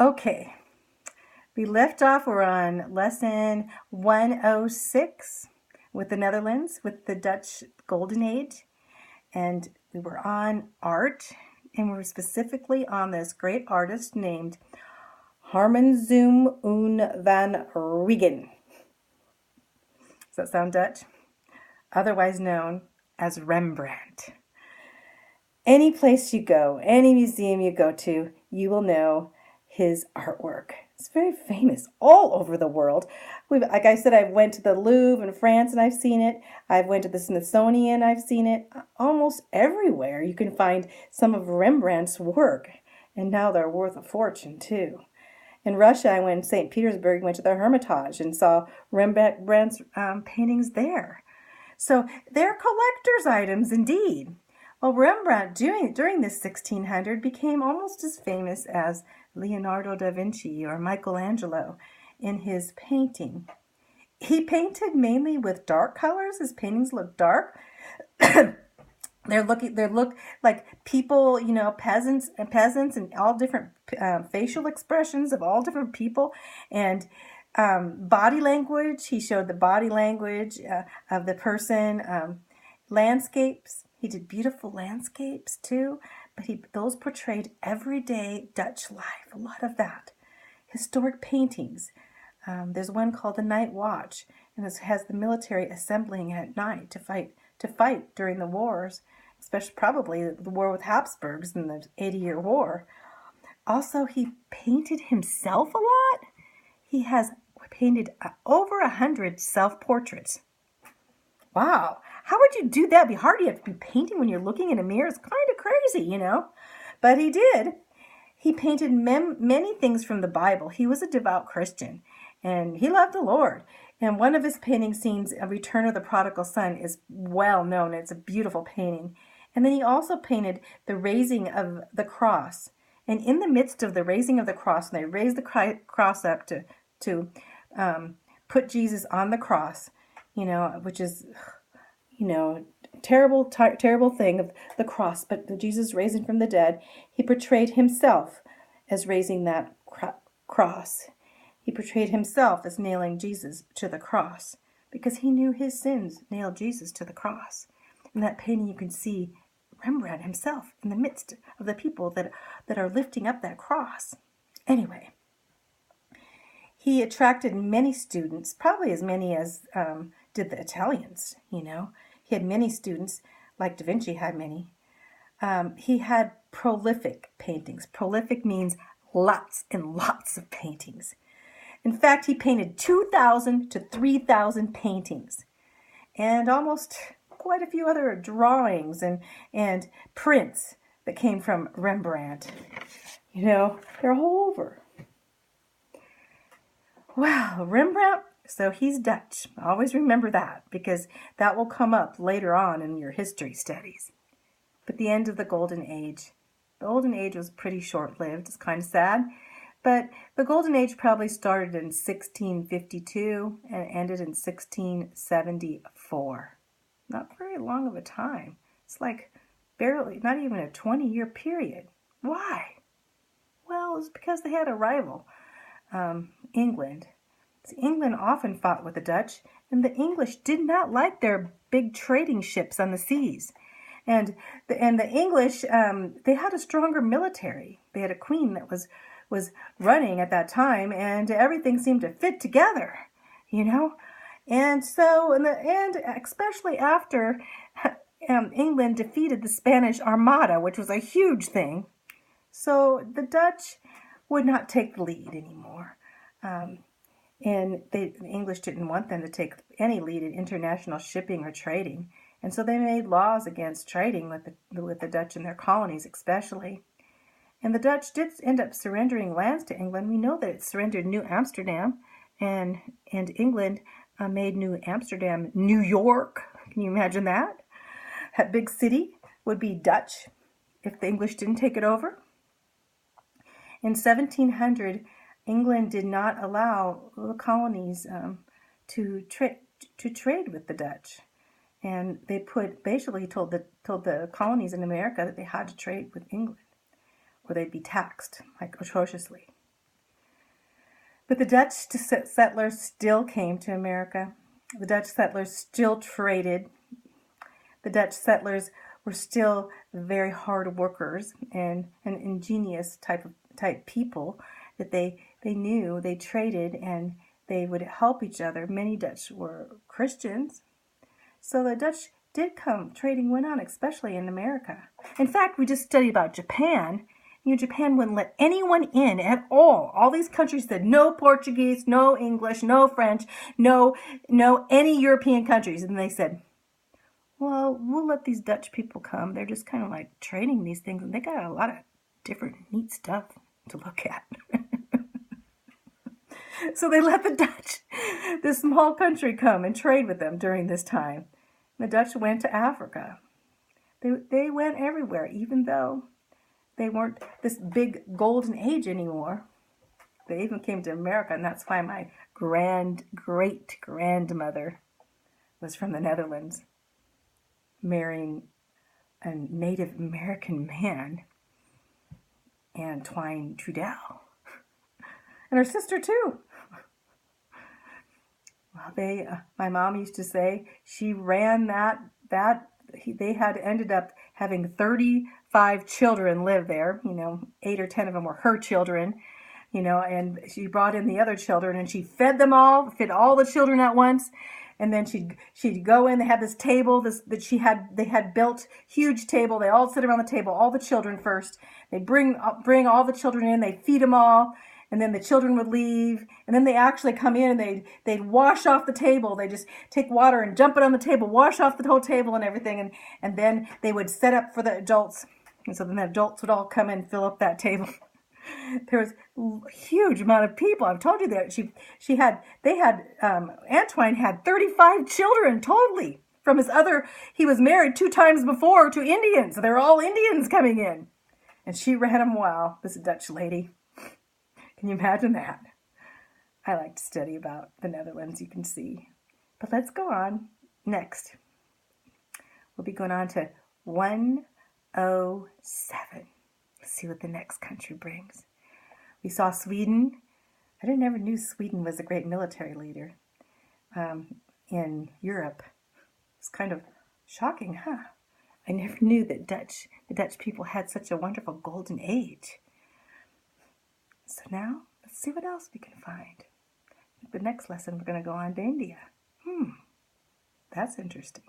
Okay, we left off, we're on lesson 106 with the Netherlands, with the Dutch Golden Age, and we were on art, and we were specifically on this great artist named Harmen Zoom van Regen. Does that sound Dutch? Otherwise known as Rembrandt. Any place you go, any museum you go to, you will know his artwork. It's very famous all over the world. Like I said, I went to the Louvre in France and I've seen it. I've went to the Smithsonian, I've seen it. Almost everywhere you can find some of Rembrandt's work. And now they're worth a fortune too. In Russia, I went to St. Petersburg, went to the Hermitage and saw Rembrandt's paintings there. So they're collector's items indeed. Well, Rembrandt during this 1600 became almost as famous as Leonardo da Vinci or Michelangelo in his painting. He painted mainly with dark colors. His paintings look dark. They look like people, peasants and all different facial expressions of all different people, and body language. He showed the body language of the person. Landscapes. He did beautiful landscapes too, but those portrayed everyday Dutch life. A lot of that. Historic paintings. There's one called The Night Watch, and this has the military assembling at night to fight during the wars, especially probably the war with Habsburgs in the 80-Year War. Also, he painted himself a lot. He has painted over 100 self-portraits. Wow, how would you do that? It'd be hard. You have to be painting when you're looking in a mirror. It's kind of crazy, But he did. He painted many things from the Bible. He was a devout Christian, and he loved the Lord. And one of his painting scenes, A Return of the Prodigal Son, is well known. It's a beautiful painting. And then he also painted the raising of the cross. And in the midst of the raising of the cross, and they raised the cross up to put Jesus on the cross, which is, terrible thing of the cross, but Jesus raising from the dead, he portrayed himself as raising that cross. He portrayed himself as nailing Jesus to the cross because he knew his sins nailed Jesus to the cross. In that painting, you can see Rembrandt himself in the midst of the people that are lifting up that cross. Anyway, he attracted many students, probably as many as did the Italians, He had many students, like Da Vinci had many. He had prolific paintings. Prolific means lots and lots of paintings. In fact, he painted 2,000 to 3,000 paintings and almost quite a few other drawings and prints that came from Rembrandt. They're all over. Wow, Rembrandt, so he's Dutch. Always remember that because that will come up later on in your history studies. But the end of the Golden Age. The Golden Age was pretty short-lived. It's kind of sad. But the Golden Age probably started in 1652 and ended in 1674. Not very long of a time. It's like barely, not even a 20-year period. Why? Well, it's because they had a rival, England. England often fought with the Dutch, and the English did not like their big trading ships on the seas. And the English, they had a stronger military. They had a queen that was running at that time, and everything seemed to fit together, And so, and especially after England defeated the Spanish Armada, which was a huge thing, so the Dutch would not take the lead anymore. And the English didn't want them to take any lead in international shipping or trading. And so they made laws against trading with the Dutch in their colonies especially. And the Dutch did end up surrendering lands to England. We know that it surrendered New Amsterdam, and England made New Amsterdam New York. Can you imagine that? That big city would be Dutch if the English didn't take it over. In 1700, England did not allow the colonies to trade with the Dutch, and they basically told the colonies in America that they had to trade with England, or they'd be taxed atrociously. But the Dutch settlers still came to America. The Dutch settlers still traded. The Dutch settlers were still very hard workers and ingenious type people that they knew. They traded and they would help each other. Many Dutch were Christians. So the Dutch did come, trading went on, especially in America. In fact, we just studied about Japan. Japan wouldn't let anyone in at all. All these countries said no Portuguese, no English, no French, no any European countries. And they said, well, we'll let these Dutch people come. They're just kind of like trading these things, and they got a lot of different neat stuff to look at. So they let the Dutch, this small country, come and trade with them during this time. The Dutch went to Africa. They went everywhere, even though they weren't this big golden age anymore. They even came to America, and that's why my great-grandmother was from the Netherlands, marrying a Native American man, Antoine Trudel, and her sister too. Well, my mom used to say she ran they had ended up having 35 children live there. 8 or 10 of them were her children. And she brought in the other children and she fed them all, fed all the children at once. And then she'd go in. They had this table they had built, huge table. They all sit around the table, all the children first. They bring all the children in. They feed them all. And then the children would leave, and then they actually come in and they'd wash off the table. They just take water and dump it on the table, wash off the whole table and everything, and then they would set up for the adults. And so then the adults would all come in and fill up that table. There was a huge amount of people. I've told you that Antoine had 35 children totally from he was married 2 times before to Indians. So they were all Indians coming in. And she ran them well, this Dutch lady. Can you imagine that? I like to study about the Netherlands, you can see. But let's go on. Next, we'll be going on to 107. Let's see what the next country brings. We saw Sweden. I never knew Sweden was a great military leader in Europe. It's kind of shocking, huh? I never knew that the Dutch people had such a wonderful golden age. So now, let's see what else we can find. The next lesson, we're going to go on to India. That's interesting.